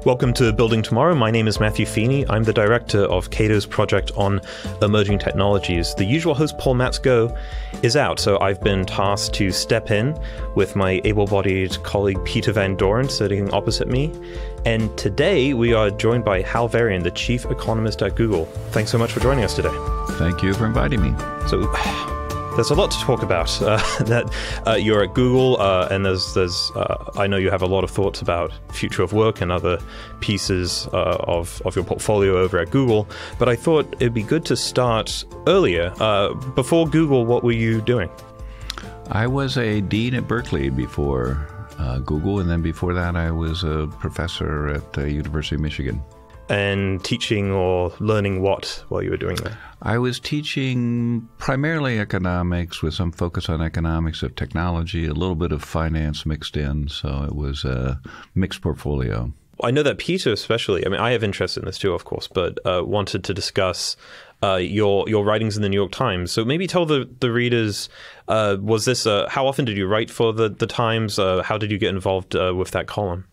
Welcome to Building Tomorrow. My name is Matthew Feeney. I'm the director of Cato's project on emerging technologies. The usual host, Paul Matzko, is out, so I've been tasked to step in with my able-bodied colleague Peter Van Doren sitting opposite me. And today we are joined by Hal Varian, the chief economist at Google. Thanks so much for joining us today. Thank you for inviting me. So there's a lot to talk about. You're at Google, and there's I know you have a lot of thoughts about future of work and other pieces of your portfolio over at Google. But I thought it'd be good to start earlier. Before Google, what were you doing? I was a dean at Berkeley before Google, and then before that I was a professor at the University of Michigan. And teaching or learning what while you were doing that? I was teaching primarily economics with some focus on economics of technology, a little bit of finance mixed in, so it was a mixed portfolio. I know that Peter especially, I mean, I have interest in this too, of course, but wanted to discuss your writings in the New York Times. So maybe tell the readers, was this, how often did you write for the Times? How did you get involved with that column?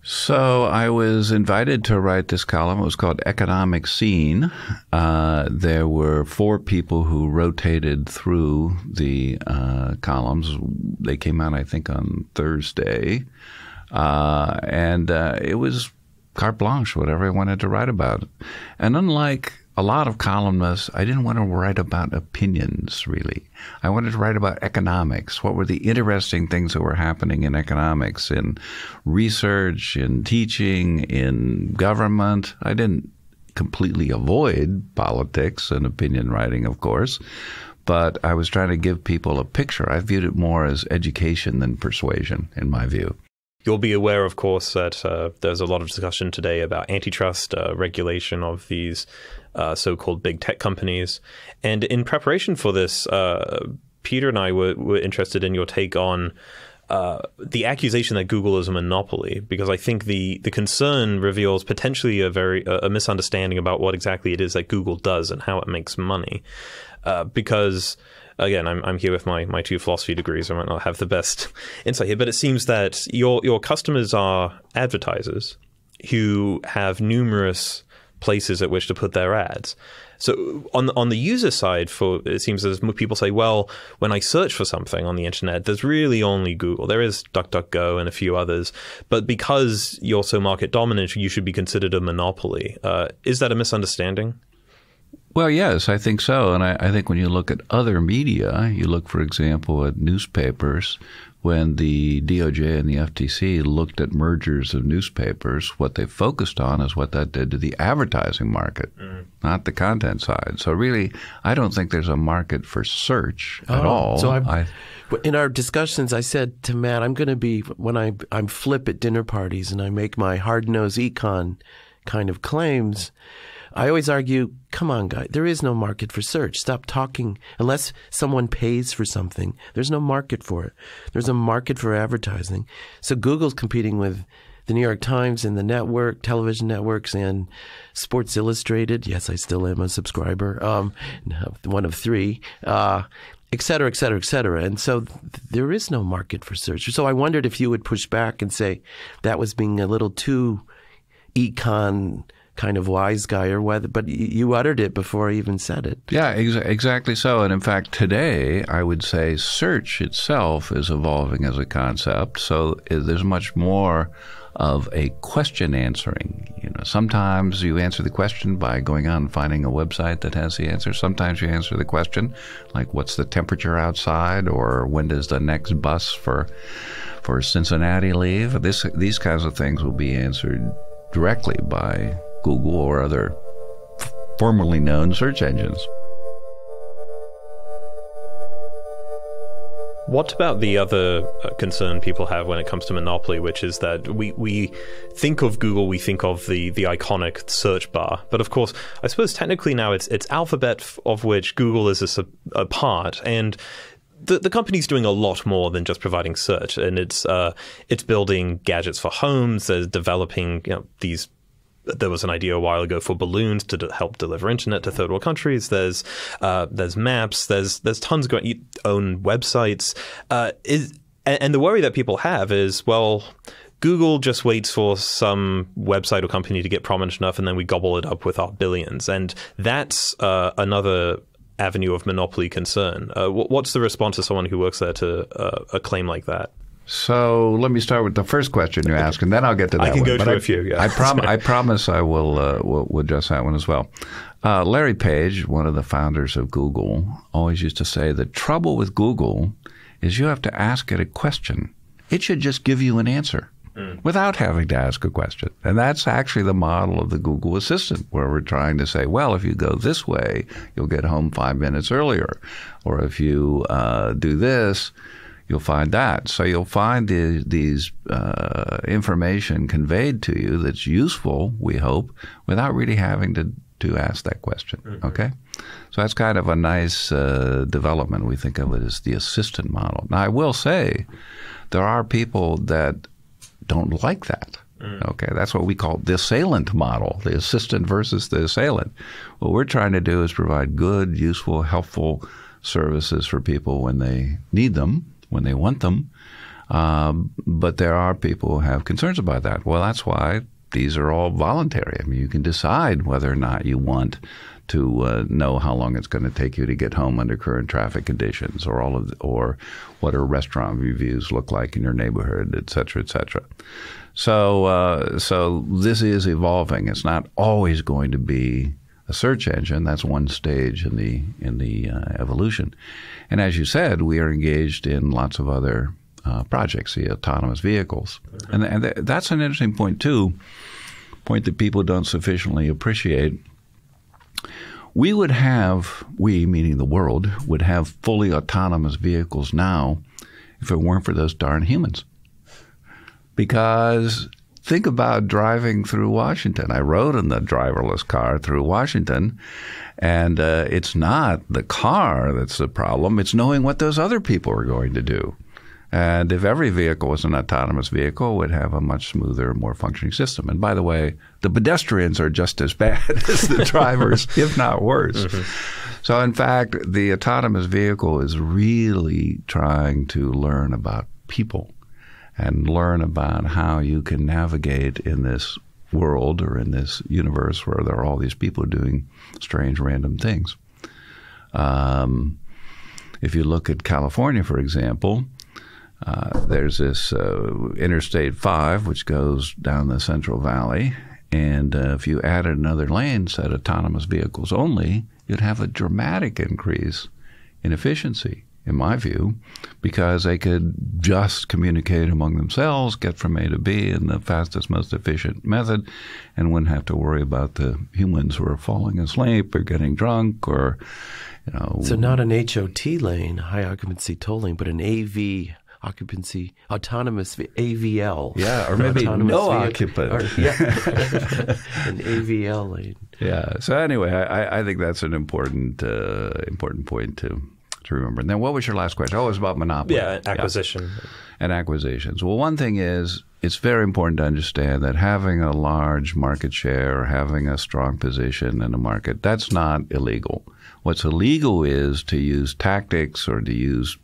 So I was invited to write this column. It was called Economic Scene. There were 4 people who rotated through the columns. They came out, I think, on Thursday. And it was carte blanche, whatever I wanted to write about. And unlike a lot of columnists, I didn't want to write about opinions, really. I wanted to write about economics. What were the interesting things that were happening in economics, in research, in teaching, in government? I didn't completely avoid politics and opinion writing, of course, but I was trying to give people a picture. I viewed it more as education than persuasion, in my view. You'll be aware, of course, that there's a lot of discussion today about antitrust regulation of these so-called big tech companies. And in preparation for this, Peter and I were interested in your take on the accusation that Google is a monopoly, because I think the concern reveals potentially a misunderstanding about what exactly it is that Google does and how it makes money. Because again, I'm here with my 2 philosophy degrees. I might not have the best insight here, but it seems that your customers are advertisers who have numerous places at which to put their ads. So on the user side, it seems as people say, well, when I search for something on the internet, there's really only Google. There is DuckDuckGo and a few others, but because you're so market dominant, you should be considered a monopoly. Is that a misunderstanding? Well, yes, I think so. And I think when you look at other media, you look, for example, at newspapers. When the DOJ and the FTC looked at mergers of newspapers, what they focused on is what that did to the advertising market, not the content side. So really, I don't think there's a market for search at all. So in our discussions, I said to Matt, I'm going to be, when I'm flip at dinner parties and I make my hard-nosed econ kind of claims, I always argue, come on, guys, there is no market for search. Stop talking. Unless someone pays for something, there's no market for it. There's a market for advertising. So Google's competing with the New York Times and the network, television networks, and Sports Illustrated. Yes, I still am a subscriber, one of 3, et cetera, et cetera, et cetera. And so there is no market for search. So I wondered if you would push back and say that was being a little too econ kind of wise guy, or whether, but you uttered it before I even said it. Yeah, exactly so. And in fact, today, I would say search itself is evolving as a concept. So there's much more of a question answering. You know, sometimes you answer the question by going on and finding a website that has the answer. Sometimes you answer the question like, what's the temperature outside, or when does the next bus for Cincinnati leave? These kinds of things will be answered directly by Google or other formerly known search engines. What about the other concern people have when it comes to monopoly, which is that we think of Google, we think of the iconic search bar. But of course, I suppose technically now it's Alphabet, of which Google is a part. And the company's doing a lot more than just providing search. And it's building gadgets for homes. They're developing these. There was an idea a while ago for balloons to help deliver internet to third world countries. There's maps. There's tons going. Own websites. And the worry that people have is, well, Google just waits for some website or company to get prominent enough, and then we gobble it up with our billions. And that's another avenue of monopoly concern. What's the response of someone who works there to a claim like that? So let me start with the first question you asked, and then I'll get to that one. I can go through a few, yeah. I promise I will address that one as well. Larry Page, one of the founders of Google, always used to say the trouble with Google is you have to ask it a question. It should just give you an answer without having to ask a question. And that's actually the model of the Google Assistant, where we're trying to say, well, if you go this way, you'll get home 5 minutes earlier. Or if you do this, you'll find that. So you'll find these information conveyed to you that's useful, we hope, without really having to ask that question. Okay? So that's kind of a nice development. We think of it as the assistant model. Now, I will say there are people that don't like that. Okay, that's what we call the assailant model, the assistant versus the assailant. What we're trying to do is provide good, useful, helpful services for people when they need them, when they want them. But there are people who have concerns about that. Well, that's why these are all voluntary. I mean, you can decide whether or not you want to know how long it's going to take you to get home under current traffic conditions, or what a restaurant reviews look like in your neighborhood, et cetera, et cetera. So this is evolving. It's not always going to be a search engine. That's one stage in the evolution. And as you said, we are engaged in lots of other projects, the autonomous vehicles. And that's an interesting point, too, point that people don't sufficiently appreciate. We, meaning the world, would have fully autonomous vehicles now if it weren't for those darn humans. Because think about driving through Washington. I rode in the driverless car through Washington, and it's not the car that's the problem. It's knowing what those other people are going to do. And if every vehicle was an autonomous vehicle, it would have a much smoother, more functioning system. And by the way, the pedestrians are just as bad as the drivers, if not worse. So in fact, the autonomous vehicle is really trying to learn about people and learn about how you can navigate in this world or in this universe where there are all these people doing strange, random things. If you look at California, for example, there's this Interstate 5, which goes down the Central Valley, and if you added another lane, said autonomous vehicles only, you'd have a dramatic increase in efficiency, in my view, because they could just communicate among themselves, get from A to B in the fastest, most efficient method, and wouldn't have to worry about the humans who are falling asleep or getting drunk or, So not an HOT lane, high occupancy tolling, but an AV occupancy, autonomous AVL. Yeah, or maybe no occupant. An AVL lane. Yeah. So anyway, I think that's an important point to remember. And then what was your last question? Oh, it was about monopoly. Yeah, acquisition. Yeah. And acquisitions. Well, one thing is, it's very important to understand that having a large market share or having a strong position in the market, that's not illegal. What's illegal is to use tactics or to use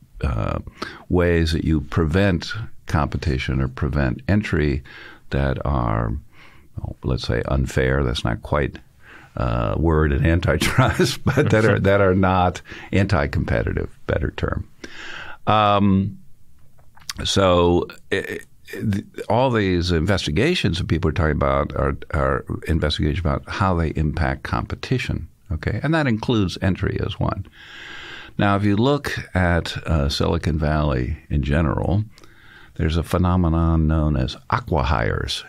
ways that you prevent competition or prevent entry that are, let's say, unfair. That's not quite word in antitrust, but that are not anti-competitive. Better term. All these investigations that people are talking about are investigations about how they impact competition. Okay, and that includes entry as one. Now, if you look at Silicon Valley in general, there's a phenomenon known as acqui-hires.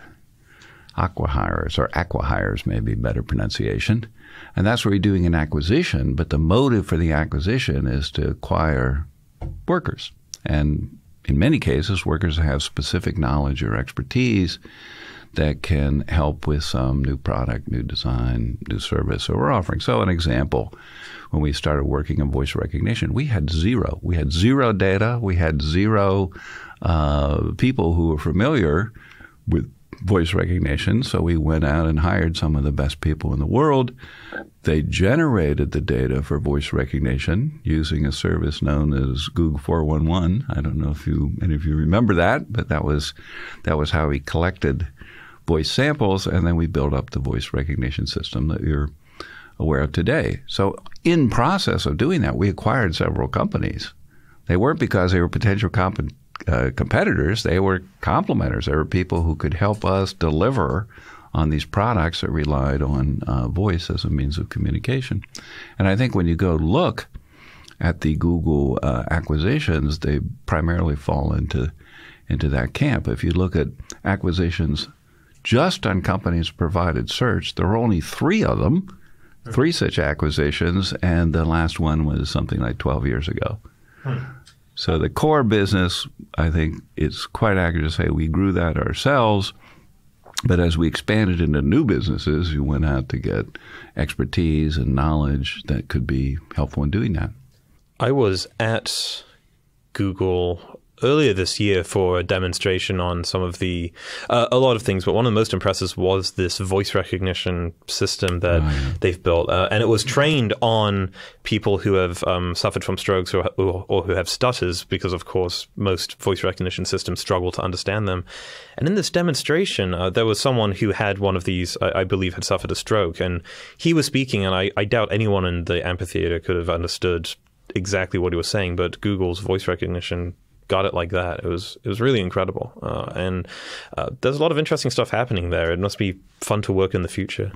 Acqui-hires, or acqui-hires may be better pronunciation. And that's where you're doing an acquisition, but the motive for the acquisition is to acquire workers. And in many cases, workers have specific knowledge or expertise that can help with some new product, new design, new service that we're offering. So an example, when we started working in voice recognition, we had zero. We had zero data. We had zero people who were familiar with voice recognition, so we went out and hired some of the best people in the world. They generated the data for voice recognition using a service known as Google 411. I don't know if any of you remember that, but that was how we collected voice samples, and then we built up the voice recognition system that you're aware of today. So in process of doing that, we acquired several companies. They weren't because they were potential competitors. They were complementers. They were people who could help us deliver on these products that relied on voice as a means of communication. And I think when you go look at the Google acquisitions, they primarily fall into that camp. If you look at acquisitions just on companies provided search, there were only 3 of them, 3 such acquisitions, and the last one was something like 12 years ago. So the core business, I think it's quite accurate to say we grew that ourselves. But as we expanded into new businesses, we went out to get expertise and knowledge that could be helpful in doing that. I was at Google earlier this year for a demonstration on some of the a lot of things, but one of the most impressive was this voice recognition system that they've built, and it was trained on people who have suffered from strokes or who have stutters, because of course most voice recognition systems struggle to understand them. And in this demonstration, there was someone who had one of these, I believe, had suffered a stroke, and he was speaking, and I doubt anyone in the amphitheater could have understood exactly what he was saying, but Google's voice recognition got it like that. It was really incredible. And there's a lot of interesting stuff happening there. It must be fun to work in the future.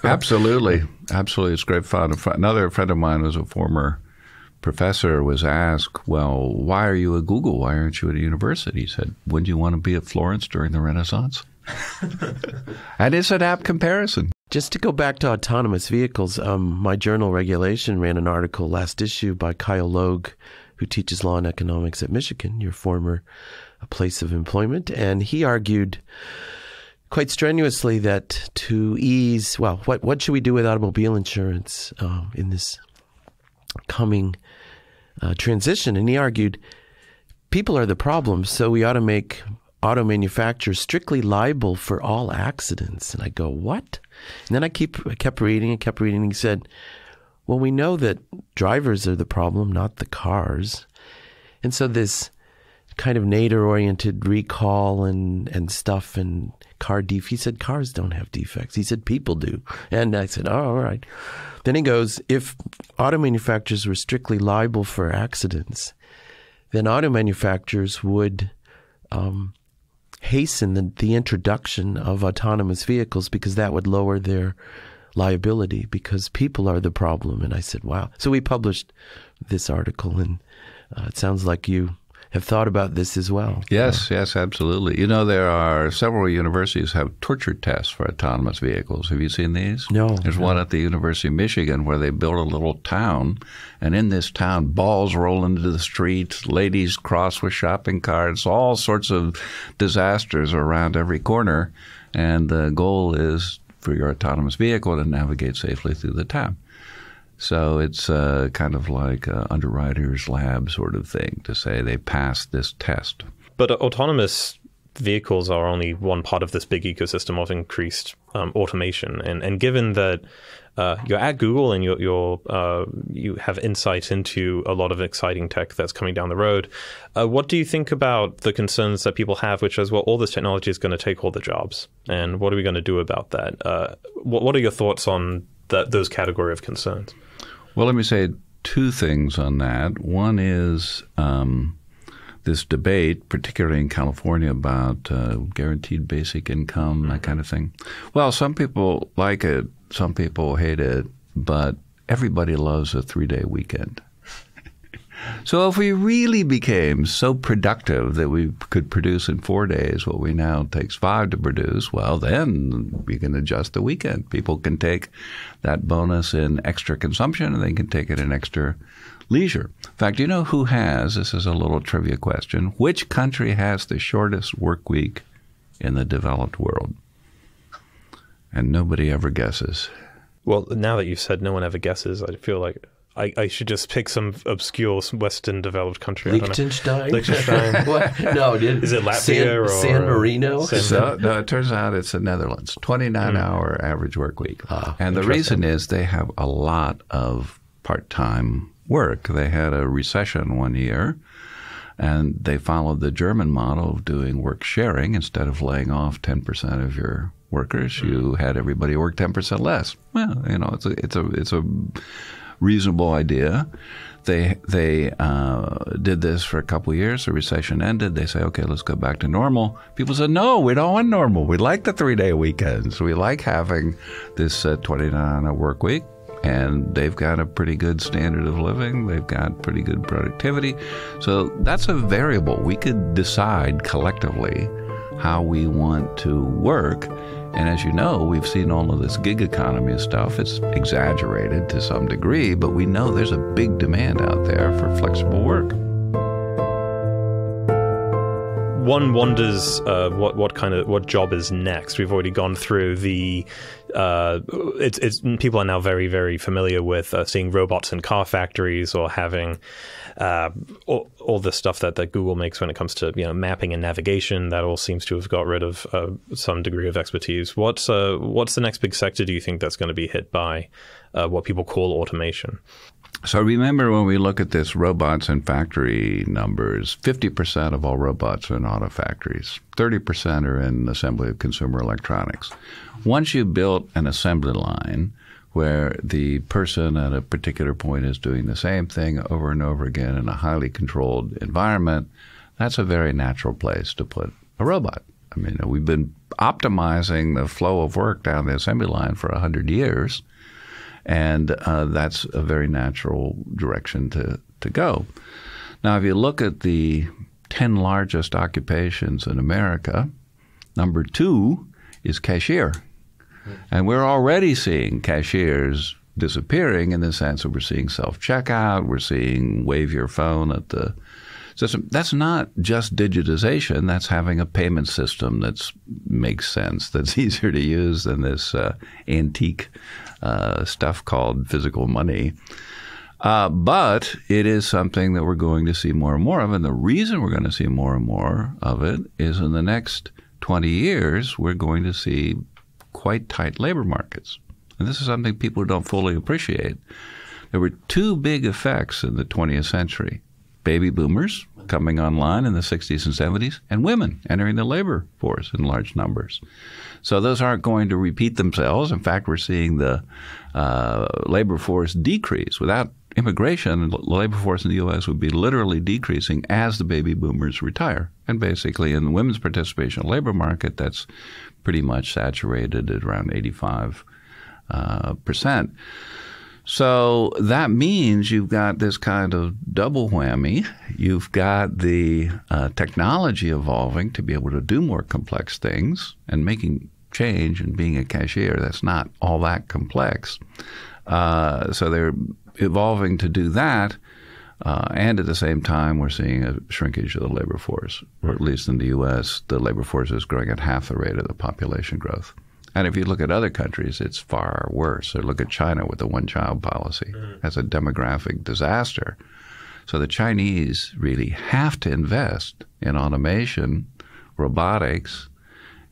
Absolutely. Absolutely. It's great fun. Another friend of mine was a former professor, was asked, well, why are you at Google? Why aren't you at a university? He said, wouldn't you want to be at Florence during the Renaissance? And it's an apt comparison. Just to go back to autonomous vehicles, my journal Regulation ran an article last issue by Kyle Logue, who teaches law and economics at Michigan, your former place of employment. And he argued quite strenuously that to ease, well, what should we do with automobile insurance in this coming transition? And he argued people are the problem, so we ought to make auto manufacturers strictly liable for all accidents. And I go, what? And then I kept reading and kept reading. And he said, well, we know that drivers are the problem, not the cars. And so this kind of Nader-oriented recall and stuff and car defects. He said, cars don't have defects. He said, people do. And I said, oh, all right. Then he goes, if auto manufacturers were strictly liable for accidents, then auto manufacturers would hasten the introduction of autonomous vehicles, because that would lower their liability, because people are the problem. And I said, wow. So we published this article, and it sounds like you have thought about this as well. Yes, yes, absolutely. You know, there are several universities have torture tests for autonomous vehicles. Have you seen these? No. There's one at the University of Michigan where they built a little town, and in this town, balls roll into the streets, ladies cross with shopping carts, all sorts of disasters around every corner, and the goal is for your autonomous vehicle to navigate safely through the town. So it's kind of like Underwriters Lab sort of thing to say they passed this test. But autonomous vehicles are only one part of this big ecosystem of increased automation. And given that you're at Google and you have insight into a lot of exciting tech that's coming down the road, what do you think about the concerns that people have, which is, well, all this technology is going to take all the jobs, and what are we going to do about that? What are your thoughts on those category of concerns? Well, let me say 2 things on that. One is this debate, particularly in California, about guaranteed basic income, that kind of thing. Well, some people like it, some people hate it, but everybody loves a 3-day weekend. So if we really became so productive that we could produce in 4 days what we now takes 5 to produce, well, then we can adjust the weekend. People can take that bonus in extra consumption, and they can take it in extra leisure. In fact, you know who has, this is a little trivia question, which country has the shortest work week in the developed world? And nobody ever guesses. Well, now that you've said no one ever guesses, I feel like I should just pick some obscure Western developed country. Liechtenstein? Liechtenstein. What? No, is it Latvia or San Marino? No, it turns out it's the Netherlands. 29-hour average work week. And the reason is they have a lot of part-time work. They had a recession one year, and they followed the German model of doing work sharing. Instead of laying off 10% of your workers, you had everybody work 10% less. Well, it's a reasonable idea. They did this for a couple of years. The recession ended. They say, okay, let's go back to normal. People said, no, we don't want normal. We like the 3-day weekends. We like having this 29-hour work week. And they've got a pretty good standard of living. They've got pretty good productivity. So that's a variable. We could decide collectively how we want to work. And as you know, we've seen all of this gig economy stuff. It's exaggerated to some degree, but we know there's a big demand out there for flexible work. One wonders what job is next. We've already gone through the. People are now very, very familiar with seeing robots in car factories or having all the stuff that Google makes when it comes to mapping and navigation. That all seems to have got rid of some degree of expertise. What's the next big sector do you think that's going to be hit by what people call automation? So remember, when we look at this robots in factory numbers, 50% of all robots are in auto factories. 30% are in assembly of consumer electronics. Once you built an assembly line where the person at a particular point is doing the same thing over and over again in a highly controlled environment, that's a very natural place to put a robot. I mean, we've been optimizing the flow of work down the assembly line for 100 years. And that's a very natural direction to go. Now, if you look at the 10 largest occupations in America, number 2 is cashier. And we're already seeing cashiers disappearing in the sense that we're seeing self-checkout, we're seeing wave your phone at the system. That's not just digitization. That's having a payment system that makes sense, that's easier to use than this antique stuff called physical money. But it is something that we're going to see more and more of. And the reason we're going to see more and more of it is in the next 20 years, we're going to see quite tight labor markets. And this is something people don't fully appreciate. There were 2 big effects in the 20th century. Baby boomers coming online in the 60s and 70s, and women entering the labor force in large numbers. So those aren't going to repeat themselves. In fact, we're seeing the labor force decrease. Without immigration, the labor force in the U.S. would be literally decreasing as the baby boomers retire. And basically, in the women's participation in the labor market, that's pretty much saturated at around 85%. So that means you've got this kind of double whammy. You've got the technology evolving to be able to do more complex things, and making change and being a cashier, that's not all that complex. So they're evolving to do that. And at the same time, we're seeing a shrinkage of the labor force, or at least in the U.S., the labor force is growing at half the rate of the population growth. And if you look at other countries, it's far worse. So look at China with the one-child policy. That's a demographic disaster. So the Chinese really have to invest in automation, robotics,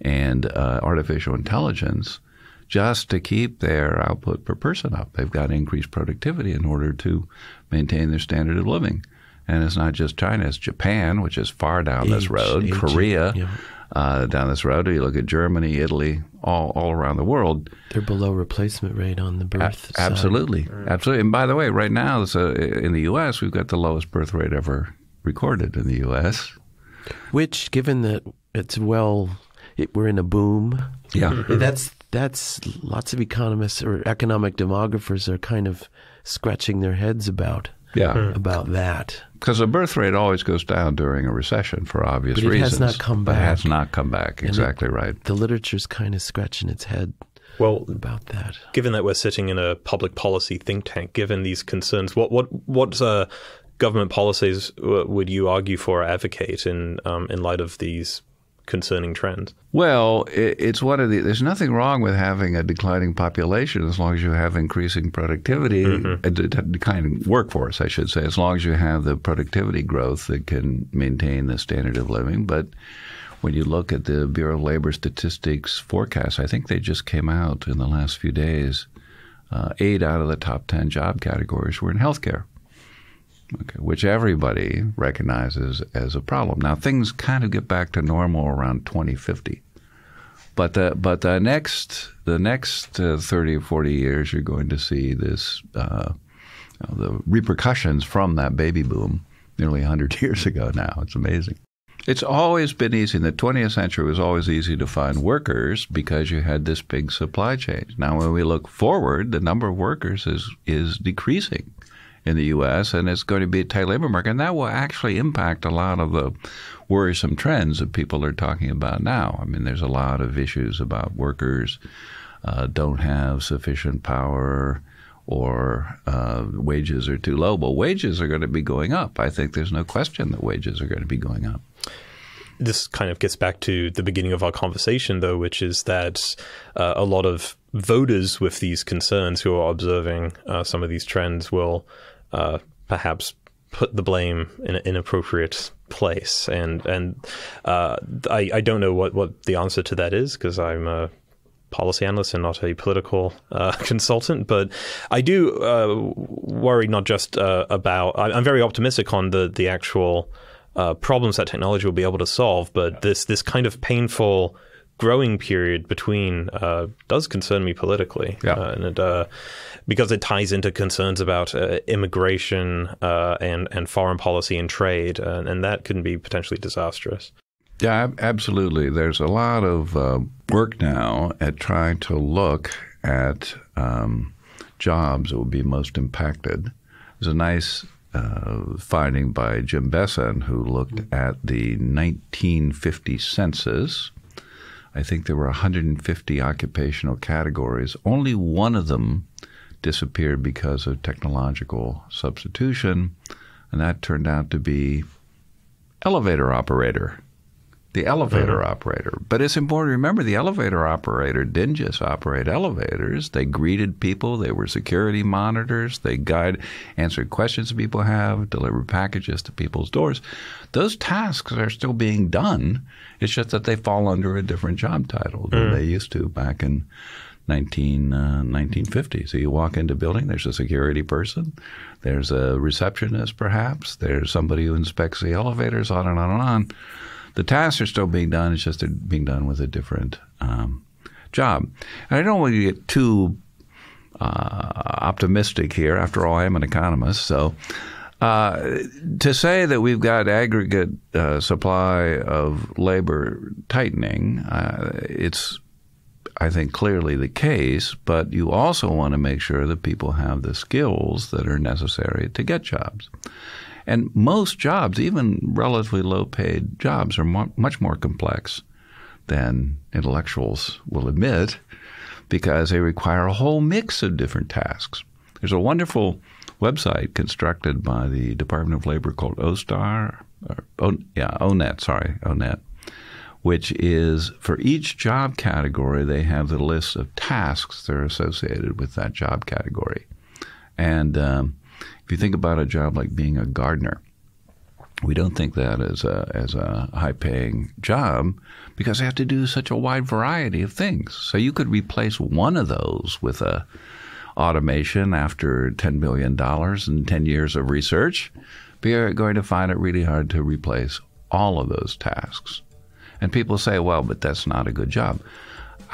and artificial intelligence just to keep their output per person up. They've got to increase productivity in order to maintain their standard of living. And it's not just China, it's Japan, which is far down this road, Korea, down this road. You look at Germany, Italy, all around the world. They're below replacement rate on the birth side. Absolutely. Absolutely. And by the way, right now, in the U.S., we've got the lowest birth rate ever recorded in the U.S. Which, given that we're in a boom. Yeah. That's lots of economists or economic demographers are kind of scratching their heads about that. Because the birth rate always goes down during a recession for obvious reasons. But it has not come back. It has not come back. Exactly right. The literature's kind of scratching its head about that. Given that we're sitting in a public policy think tank, given these concerns, what government policies would you argue for or advocate in light of these concerning trends? Well, it's one of there's nothing wrong with having a declining population as long as you have increasing productivity, a declining workforce, I should say, as long as you have the productivity growth that can maintain the standard of living. But when you look at the Bureau of Labor Statistics forecast, I think they just came out in the last few days, 8 out of the top 10 job categories were in healthcare. Okay, which everybody recognizes as a problem. Now, things kind of get back to normal around 2050. But the next 30 or 40 years, you're going to see this the repercussions from that baby boom nearly 100 years ago now. It's amazing. It's always been easy. In the 20th century, it was always easy to find workers because you had this big supply chain. Now, when we look forward, the number of workers is decreasing in the U.S., and it's going to be a tight labor market, and that will actually impact a lot of the worrisome trends that people are talking about now. I mean, there's a lot of issues about workers don't have sufficient power or wages are too low. But wages are going to be going up. I think there's no question that wages are going to be going up. This kind of gets back to the beginning of our conversation, though, which is that a lot of voters with these concerns who are observing some of these trends will perhaps put the blame in an inappropriate place. And I don't know what the answer to that is, because I'm a policy analyst and not a political consultant. But I do worry not just about – I'm very optimistic on the actual problems that technology will be able to solve, but this kind of painful growing period between does concern me politically. And because it ties into concerns about immigration and foreign policy and trade, and that can be potentially disastrous. Yeah, absolutely. There's a lot of work now at trying to look at jobs that will be most impacted. There's a nice finding by Jim Besson, who looked at the 1950 census. I think there were 150 occupational categories. Only one of them disappeared because of technological substitution, and that turned out to be elevator operator. The elevator operator. But it's important to remember the elevator operator didn't just operate elevators. They greeted people. They were security monitors. They answered questions that people have, delivered packages to people's doors. Those tasks are still being done. It's just that they fall under a different job title than they used to back in 1950. So you walk into a building, there's a security person, there's a receptionist perhaps, there's somebody who inspects the elevators, on and on and on. The tasks are still being done. It's just they're being done with a different job. And I don't want to get too optimistic here. After all, I am an economist. So to say that we've got aggregate supply of labor tightening, it's, I think, clearly the case. But you also want to make sure that people have the skills that are necessary to get jobs. And most jobs, even relatively low-paid jobs, are much more complex than intellectuals will admit, because they require a whole mix of different tasks. There's a wonderful website constructed by the Department of Labor called ONET, which is for each job category, they have the list of tasks that are associated with that job category. And if you think about a job like being a gardener, we don't think that as a high-paying job because they have to do such a wide variety of things. So you could replace one of those with a automation after $10 billion and 10 years of research, but you're going to find it really hard to replace all of those tasks. And people say, well, but that's not a good job.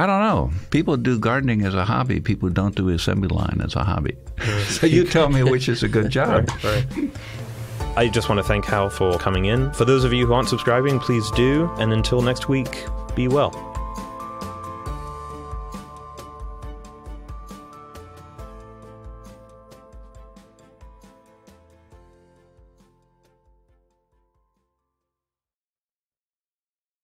I don't know. People do gardening as a hobby. People don't do assembly line as a hobby. So you tell me which is a good job. Right. I just want to thank Hal for coming in. For those of you who aren't subscribing, please do. And until next week, be well.